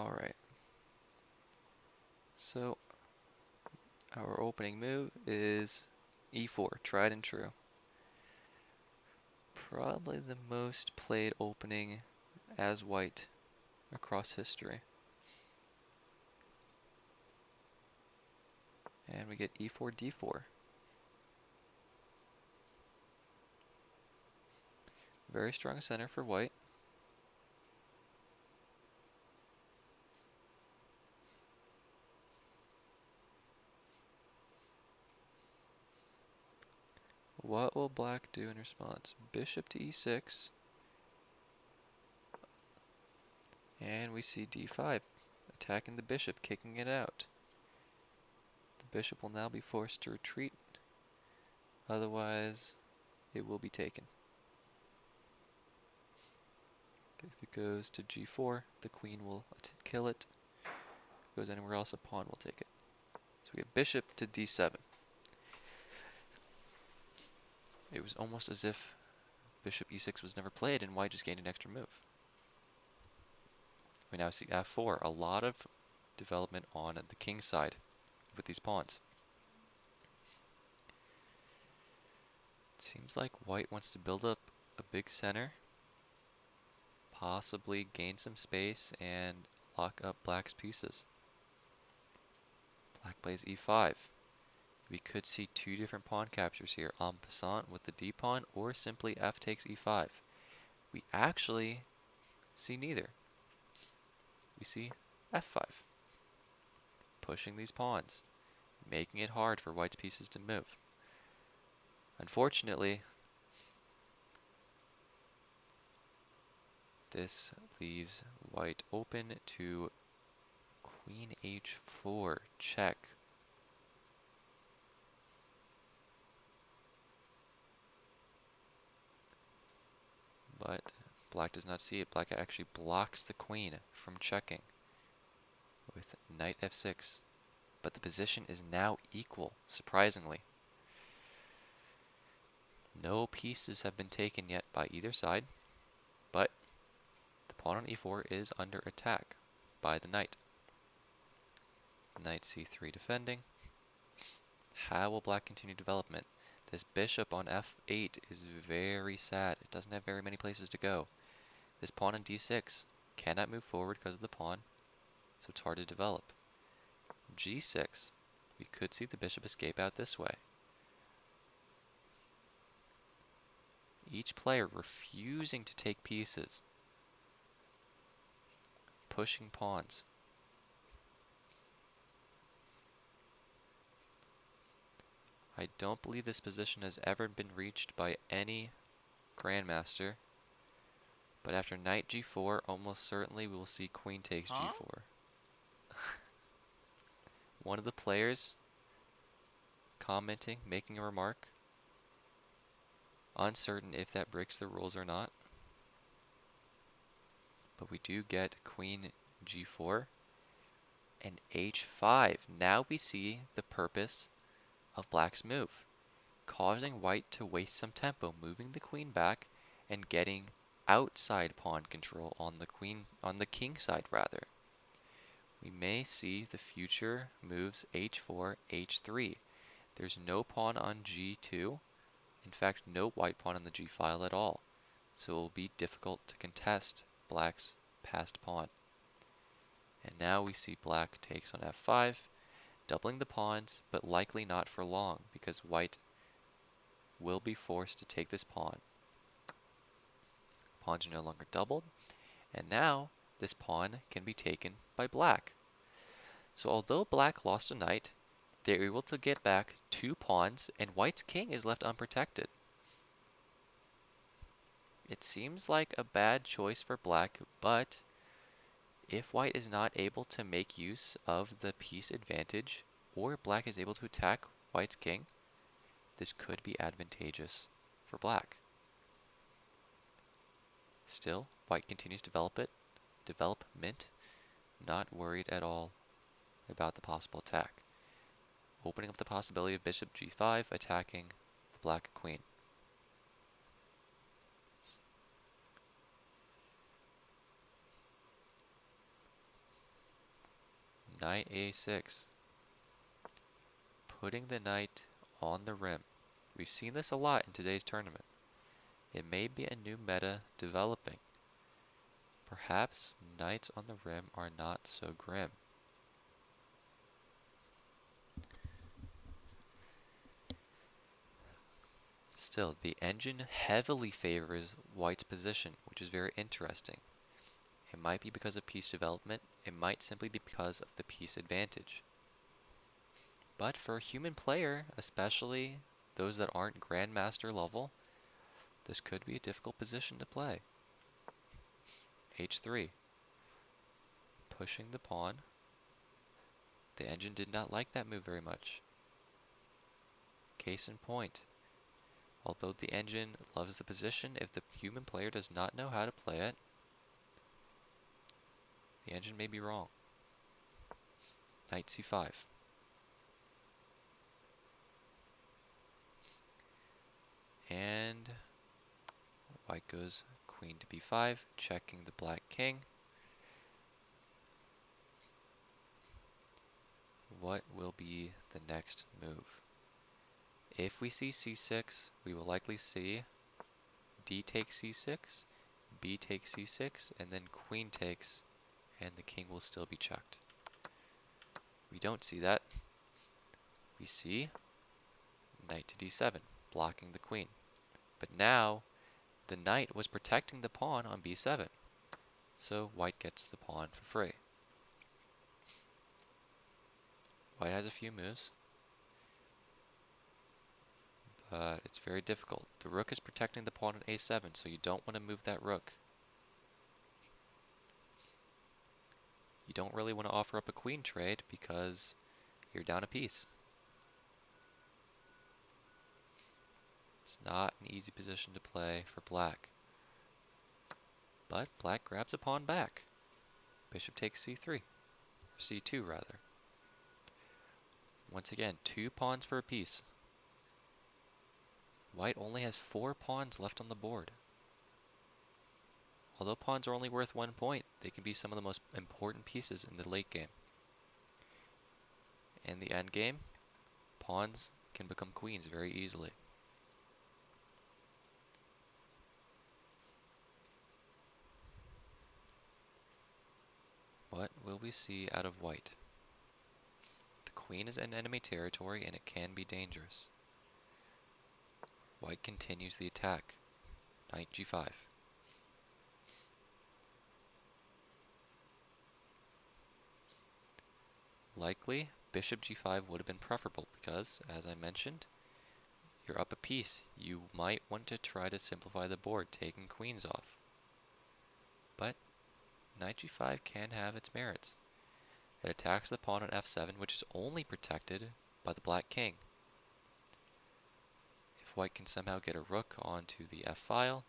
Alright, so our opening move is e4, tried and true. Probably the most played opening as white across history. And we get e4, d4. Very strong center for white. What will black do in response? Bishop to e6. And we see d5, attacking the bishop, kicking it out. The bishop will now be forced to retreat, otherwise it will be taken. If it goes to g4, the queen will kill it. If it goes anywhere else, a pawn will take it. So we get bishop to d7. It was almost as if bishop e6 was never played and white just gained an extra move. We now see f4, a lot of development on the king side with these pawns. It seems like white wants to build up a big center, possibly gain some space and lock up black's pieces. Black plays e5. We could see two different pawn captures here, en passant with the d pawn, or simply f takes e5. We actually see neither. We see f5, pushing these pawns, making it hard for white's pieces to move. Unfortunately, this leaves white open to queen h4, check. But black does not see it. Black actually blocks the queen from checking with knight f6. But the position is now equal, surprisingly. No pieces have been taken yet by either side, but the pawn on e4 is under attack by the knight. Knight c3 defending. How will black continue development? This bishop on f8 is very sad. It doesn't have very many places to go. This pawn on d6 cannot move forward because of the pawn, so it's hard to develop. g6, we could see the bishop escape out this way. Each player refusing to take pieces, pushing pawns. I don't believe this position has ever been reached by any grandmaster, but after knight g4, almost certainly we will see queen takes g4. One of the players commenting, making a remark, uncertain if that breaks the rules or not. But we do get queen g4 and h5. Now we see the purpose of black's move, causing white to waste some tempo, moving the queen back and getting outside pawn control on the king side rather. We may see the future moves h4, h3. There's no pawn on g2. In fact, no white pawn on the g file at all. So it will be difficult to contest black's passed pawn. And now we see black takes on f5, doubling the pawns, but likely not for long, because white will be forced to take this pawn. Pawns are no longer doubled, and now this pawn can be taken by black. So although black lost a knight, they're able to get back two pawns, and white's king is left unprotected. It seems like a bad choice for black, but if white is not able to make use of the piece advantage, or black is able to attack white's king, this could be advantageous for black. Still, white continues to development, not worried at all about the possible attack, opening up the possibility of bishop g5 attacking the black queen. Knight a6. Putting the knight on the rim. We've seen this a lot in today's tournament. It may be a new meta developing. Perhaps knights on the rim are not so grim. Still, the engine heavily favors white's position, which is very interesting. It might be because of piece development, it might simply be because of the piece advantage. But for a human player, especially those that aren't grandmaster level, this could be a difficult position to play. h3. Pushing the pawn. The engine did not like that move very much. Case in point. Although the engine loves the position, if the human player does not know how to play it, the engine may be wrong. Knight c5. And white goes queen to b5, checking the black king. What will be the next move? If we see c6, we will likely see d takes c6, b takes c6, and then queen takes, and the king will still be checked. We don't see that. We see knight to d7, blocking the queen. But now, the knight was protecting the pawn on b7, so white gets the pawn for free. White has a few moves, but it's very difficult. The rook is protecting the pawn on a7, so you don't want to move that rook. You don't really want to offer up a queen trade because you're down a piece. It's not an easy position to play for black. But black grabs a pawn back. Bishop takes c3, or c2 rather. Once again, 2 pawns for a piece. White only has 4 pawns left on the board. Although pawns are only worth 1 point, they can be some of the most important pieces in the late game. In the end game, pawns can become queens very easily. What will we see out of white? The queen is in enemy territory and it can be dangerous. White continues the attack. Knight g5. Likely, bishop g5 would have been preferable because, as I mentioned, you're up a piece. You might want to try to simplify the board, taking queens off. But knight g5 can have its merits. It attacks the pawn on f7, which is only protected by the black king. If white can somehow get a rook onto the f-file,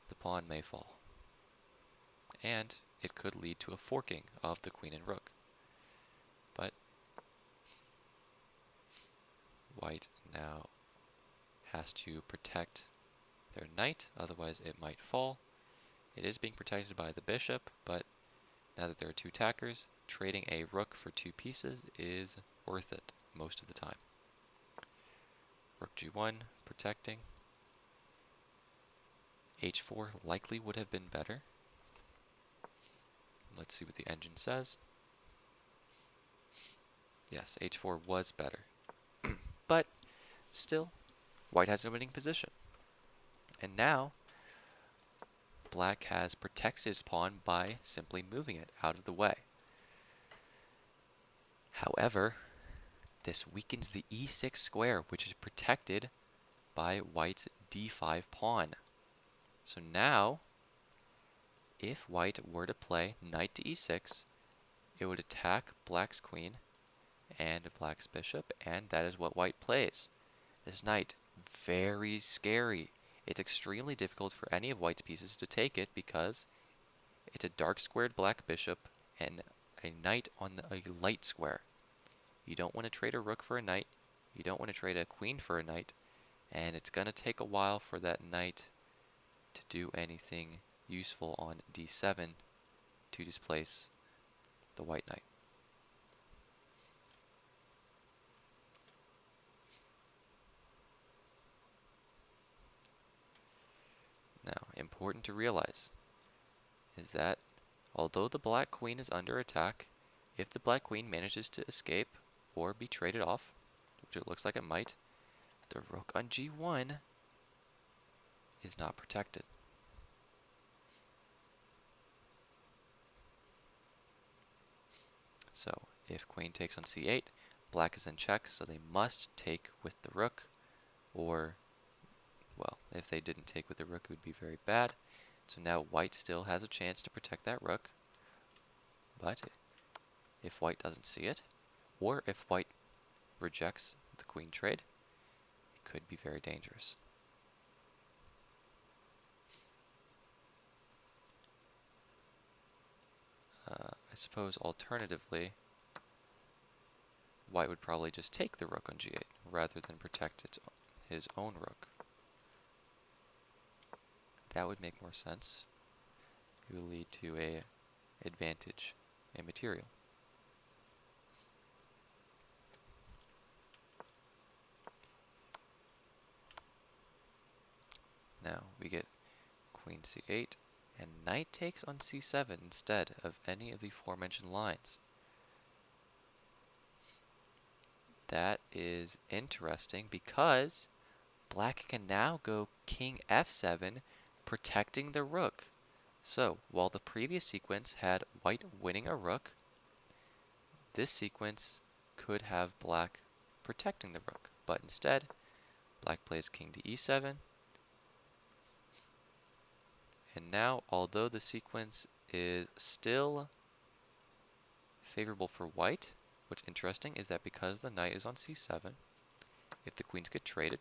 the pawn may fall. And it could lead to a forking of the queen and rook. But white now has to protect their knight, otherwise it might fall. It is being protected by the bishop, but now that there are 2 attackers, trading a rook for 2 pieces is worth it most of the time. Rook g1, protecting. h4 likely would have been better. Let's see what the engine says. Yes, h4 was better. But still, white has a winning position. And now, black has protected his pawn by simply moving it out of the way. However, this weakens the e6 square, which is protected by white's d5 pawn. So now, if white were to play knight to e6, it would attack black's queen and black's bishop, and that is what white plays. This knight, very scary. It's extremely difficult for any of white's pieces to take it because it's a dark squared black bishop and a knight on a light square. You don't want to trade a rook for a knight, you don't want to trade a queen for a knight, and it's going to take a while for that knight to do anything useful on d7 to displace the white knight. important to realize is that although the black queen is under attack, if the black queen manages to escape or be traded off, which it looks like it might, the rook on g1 is not protected. So if queen takes on c8, black is in check, so they must take with the rook, or, well, if they didn't take with the rook, it would be very bad. So now white still has a chance to protect that rook, but if white doesn't see it, or if white rejects the queen trade, it could be very dangerous. I suppose alternatively, white would probably just take the rook on g8 rather than protect his own rook. That would make more sense. It would lead to a advantage in material. Now we get queen c8, and knight takes on c7 instead of any of the aforementioned lines. That is interesting because black can now go king f7, protecting the rook. So, while the previous sequence had white winning a rook, this sequence could have black protecting the rook. But instead, black plays king to e7. And now, although the sequence is still favorable for white, what's interesting is that because the knight is on c7, if the queens get traded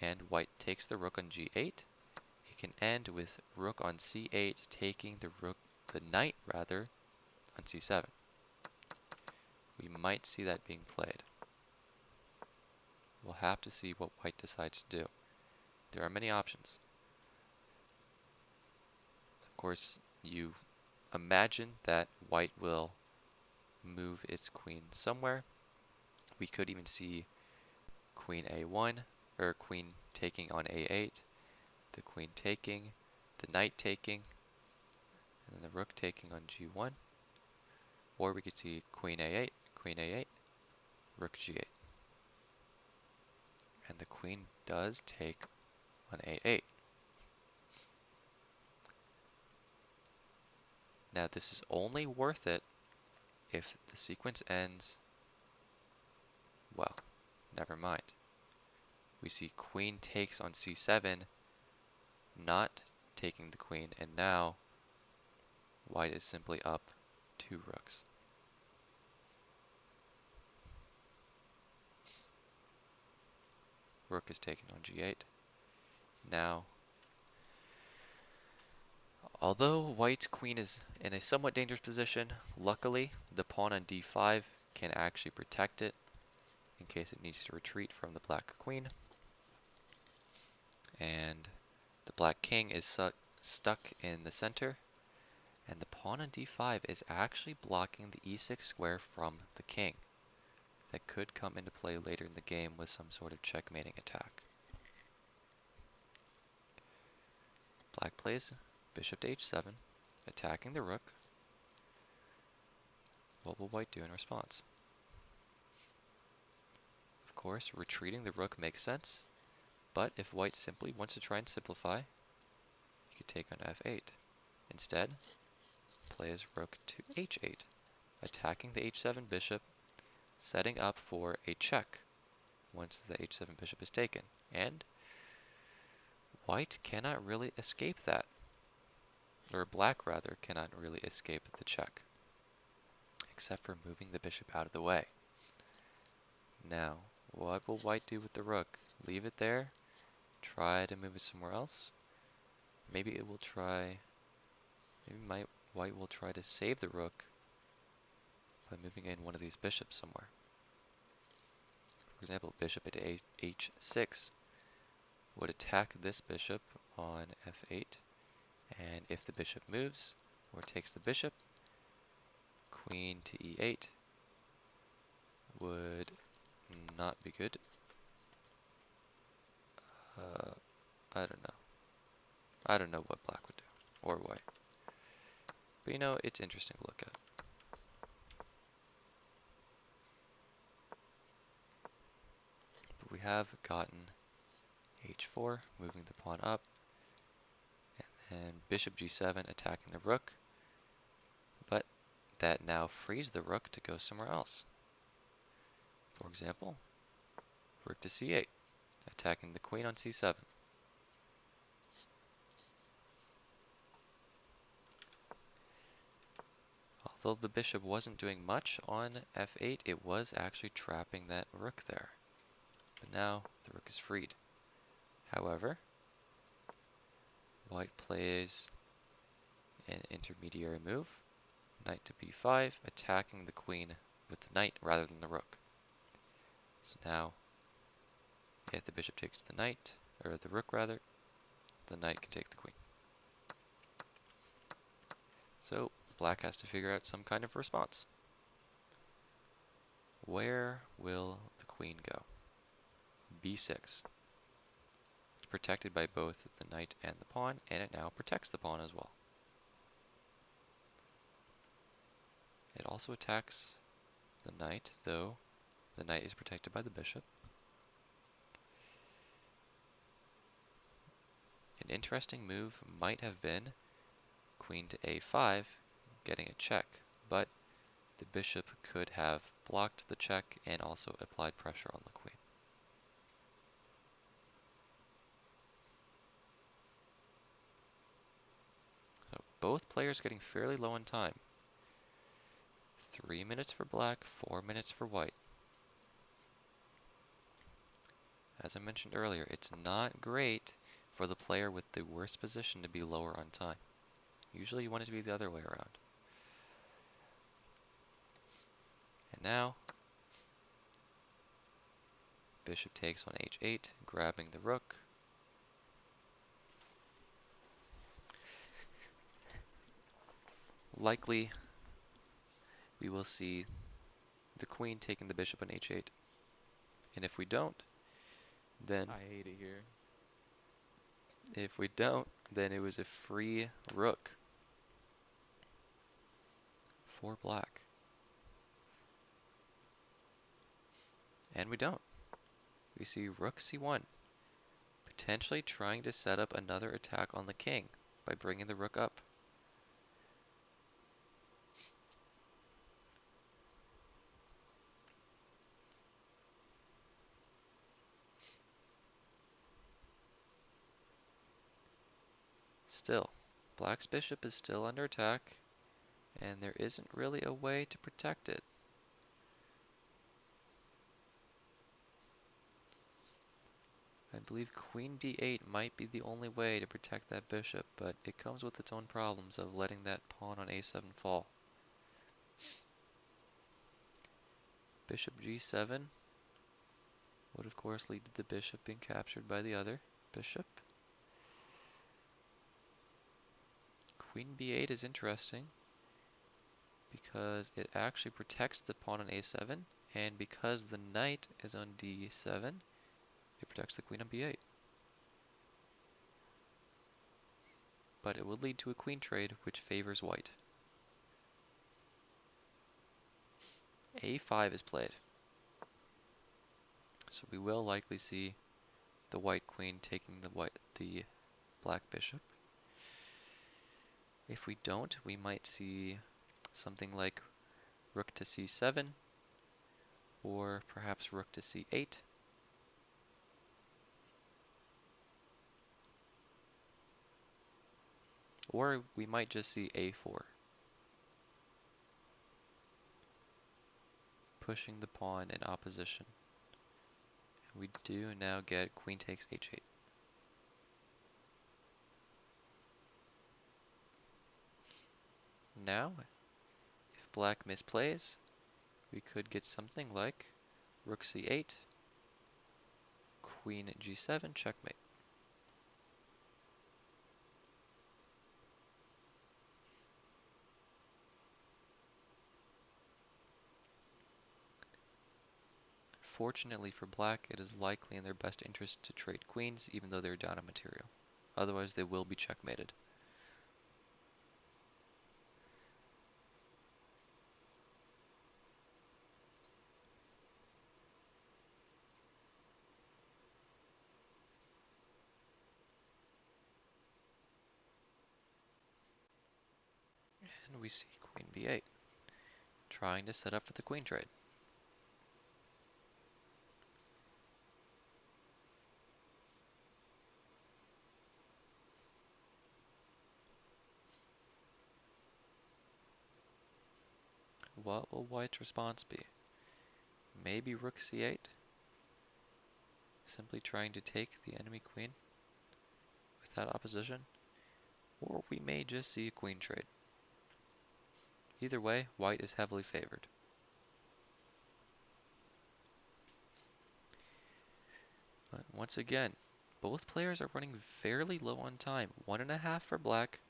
and white takes the rook on g8, it can end with rook on c8 taking the knight rather, on c7. We might see that being played. We'll have to see what white decides to do. There are many options. Of course, you imagine that white will move its queen somewhere. We could even see queen a1, or queen taking on a8, the queen taking, the knight taking, and then the rook taking on g1. Or we could see queen a8, rook g8. And the queen does take on a8. Now this is only worth it if the sequence ends, well, never mind. We see queen takes on c7, not taking the queen, and now white is simply up 2 rooks. Rook is taken on g8. Now, although white's queen is in a somewhat dangerous position, luckily the pawn on d5 can actually protect it in case it needs to retreat from the black queen. And the black king is stuck in the center, and the pawn on d5 is actually blocking the e6 square from the king. That could come into play later in the game with some sort of checkmating attack. Black plays bishop to h7, attacking the rook. What will white do in response? Of course, retreating the rook makes sense, but if white simply wants to try and simplify, he could take on f8. Instead, plays rook to h8, attacking the h7 bishop, setting up for a check once the h7 bishop is taken. And white cannot really escape that. Or black, rather, cannot really escape the check, except for moving the bishop out of the way. Now, what will white do with the rook? Leave it there? Try to move it somewhere else? Maybe white will try to save the rook by moving in one of these bishops somewhere. For example, bishop at h6 would attack this bishop on f8, and if the bishop moves or takes the bishop, queen to e8 would not be good. I don't know. I don't know what black would do, or white. But you know, it's interesting to look at. But we have gotten h4, moving the pawn up, and bishop g7 attacking the rook. But that now frees the rook to go somewhere else. For example, rook to c8, attacking the queen on c7. Although the bishop wasn't doing much on f8, it was actually trapping that rook there. But now the rook is freed. However, white plays an intermediary move, knight to b5, attacking the queen with the knight rather than the rook. So now, if the bishop takes the knight, or the rook rather, the knight can take the queen. So black has to figure out some kind of response. Where will the queen go? b6. It's protected by both the knight and the pawn, and it now protects the pawn as well. It also attacks the knight, though the knight is protected by the bishop. An interesting move might have been queen to a5, getting a check, but the bishop could have blocked the check and also applied pressure on the queen. So both players getting fairly low on time. 3 minutes for black, 4 minutes for white. As I mentioned earlier, it's not great for the player with the worst position to be lower on time. Usually you want it to be the other way around. And now, bishop takes on h8, grabbing the rook. Likely, we will see the queen taking the bishop on h8. And if we don't, then I hate it here. it was a free rook for black. And we don't. We see rook c1, potentially trying to set up another attack on the king by bringing the rook up. Still, black's bishop is still under attack, and there isn't really a way to protect it. I believe queen d8 might be the only way to protect that bishop, but it comes with its own problems of letting that pawn on a7 fall. Bishop g7 would of course lead to the bishop being captured by the other bishop. Queen b8 is interesting because it actually protects the pawn on a7, and because the knight is on d7, it protects the queen on b8. But it would lead to a queen trade, which favors white. a5 is played. So we will likely see the white queen taking the black bishop. If we don't, we might see something like rook to c7, or perhaps rook to c8. Or we might just see a4, pushing the pawn in opposition. And we do now get queen takes h8. Now, if black misplays, we could get something like rook c8, queen g7, checkmate. Fortunately for black, it is likely in their best interest to trade queens, even though they're down on material. otherwise they will be checkmated. And we see queen b8, trying to set up for the queen trade. What will white's response be? Maybe rook c8? Simply trying to take the enemy queen without opposition? Or we may just see a queen trade. Either way, white is heavily favored. But once again, both players are running fairly low on time. 1.5 for black,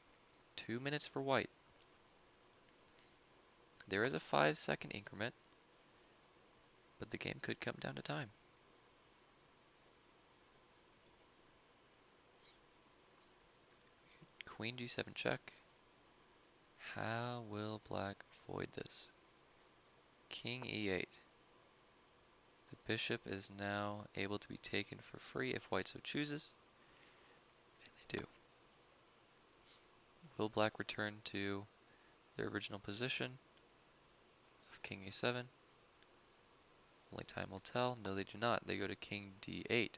2 minutes for white. There is a 5-second increment, but the game could come down to time. Queen g7 check. How will black avoid this? King e8. The bishop is now able to be taken for free if white so chooses. And they do. Will black return to their original position of king e7? Only time will tell. No, they do not. They go to king d8.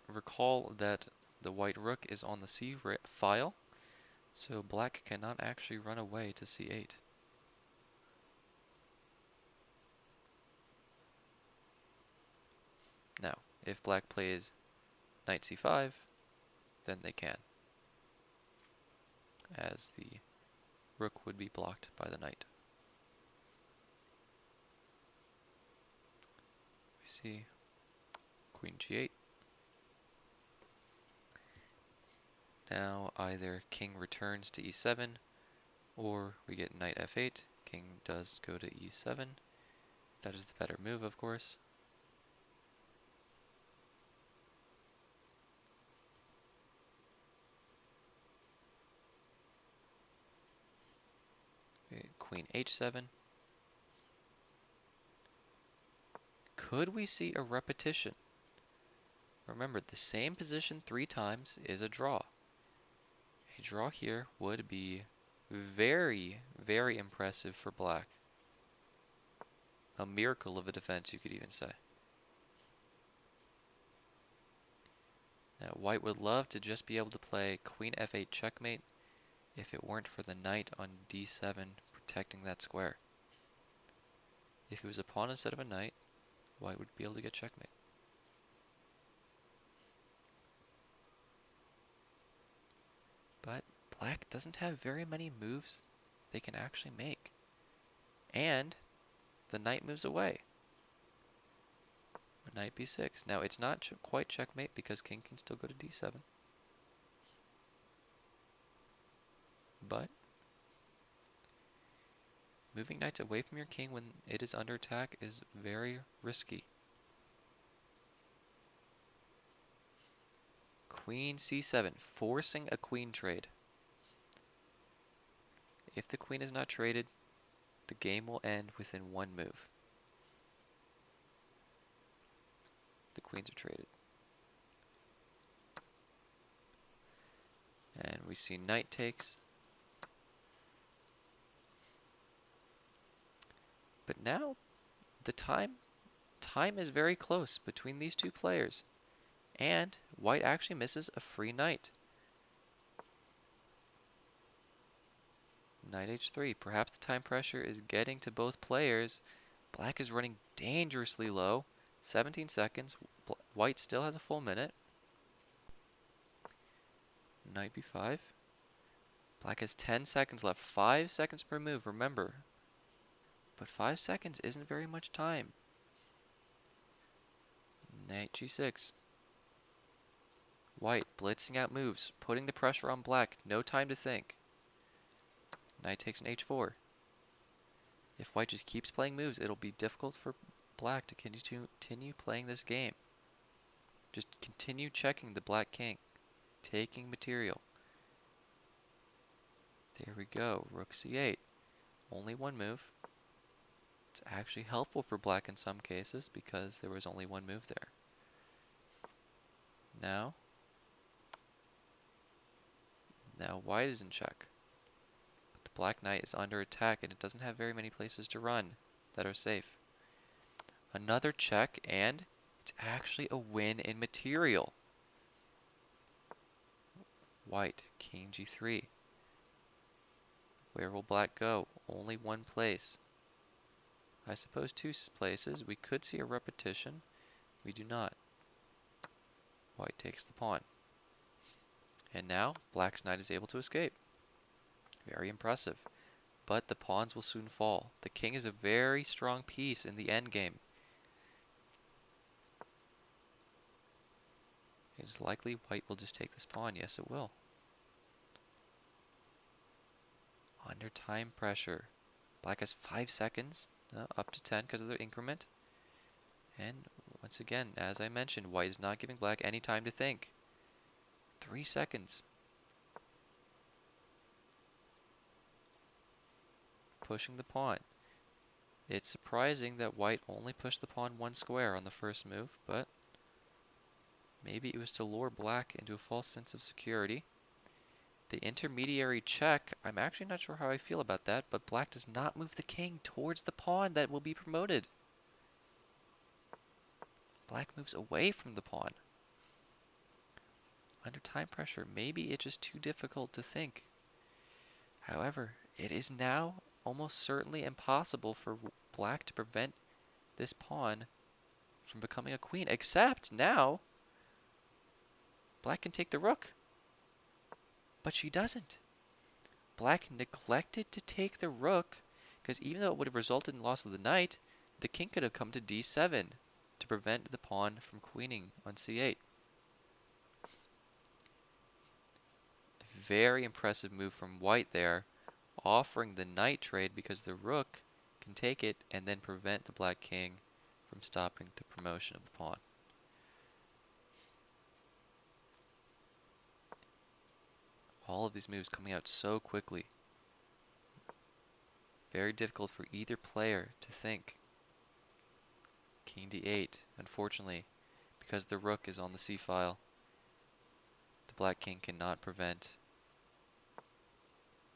Recall that the white rook is on the c file, so black cannot actually run away to c8. Now, if black plays knight c5, then they can, as the rook would be blocked by the knight. We see queen g8. Now either king returns to e7, or we get knight f8. King does go to e7. That is the better move, of course. Queen h7. Could we see a repetition? Remember, the same position 3 times is a draw. A draw here would be very, very impressive for black. A miracle of a defense, you could even say. Now, white would love to just be able to play queen f8 checkmate if it weren't for the knight on d7 protecting that square. If it was a pawn instead of a knight, white would be able to get checkmate. But black doesn't have very many moves they can actually make. And the knight moves away. Knight b6. Now it's not quite checkmate because king can still go to d7. But moving knights away from your king when it is under attack is very risky. Queen c7, forcing a queen trade. If the queen is not traded, the game will end within 1 move. The queens are traded. And we see knight takes. But now the time is very close between these two players. And white actually misses a free knight. Knight h3. Perhaps the time pressure is getting to both players. Black is running dangerously low. 17 seconds. White still has a full minute. Knight b5. Black has 10 seconds left. 5 seconds per move, remember. But 5 seconds isn't very much time. Knight g6. White blitzing out moves, putting the pressure on black. No time to think. Knight takes an h4. If white just keeps playing moves, it'll be difficult for black to continue playing this game. Just continue checking the black king, taking material. There we go, rook c8. Only one move. It's actually helpful for black in some cases because there was only one move there. Now white is in check. But the black knight is under attack and it doesn't have very many places to run that are safe. Another check and it's actually a win in material. White, king g3. Where will black go? Only one place. I suppose two places. We could see a repetition. We do not. White takes the pawn. And now, black's knight is able to escape. Very impressive. But the pawns will soon fall. The king is a very strong piece in the endgame. It is likely white will just take this pawn. Yes, it will. Under time pressure. Black has 5 seconds, up to 10 because of the increment. And once again, as I mentioned, white is not giving black any time to think. 3 seconds. Pushing the pawn. It's surprising that white only pushed the pawn 1 square on the first move, but maybe it was to lure black into a false sense of security. The intermediary check, I'm actually not sure how I feel about that, but black does not move the king towards the pawn that will be promoted. Black moves away from the pawn. Under time pressure, maybe it's just too difficult to think. However, it is now almost certainly impossible for black to prevent this pawn from becoming a queen, except now black can take the rook. But she doesn't. Black neglected to take the rook because even though it would have resulted in loss of the knight, the king could have come to d7 to prevent the pawn from queening on c8. Very impressive move from white there, offering the knight trade because the rook can take it and then prevent the black king from stopping the promotion of the pawn. All of these moves coming out so quickly. Very difficult for either player to think. King d8, unfortunately, because the rook is on the c-file, the black king cannot prevent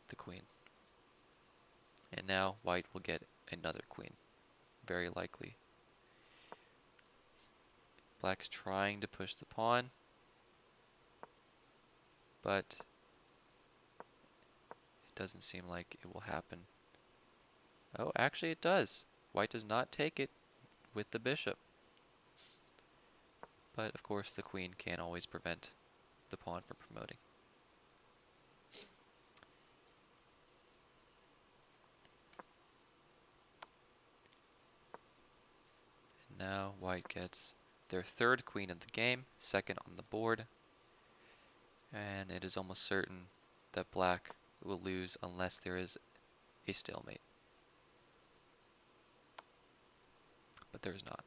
the queen. And now white will get another queen, very likely. Black's trying to push the pawn, but it doesn't seem like it will happen. Oh, actually it does. White does not take it with the bishop. But of course the queen can't always prevent the pawn from promoting. And now white gets their third queen of the game, second on the board. And it is almost certain that black will lose unless there is a stalemate. But there is not.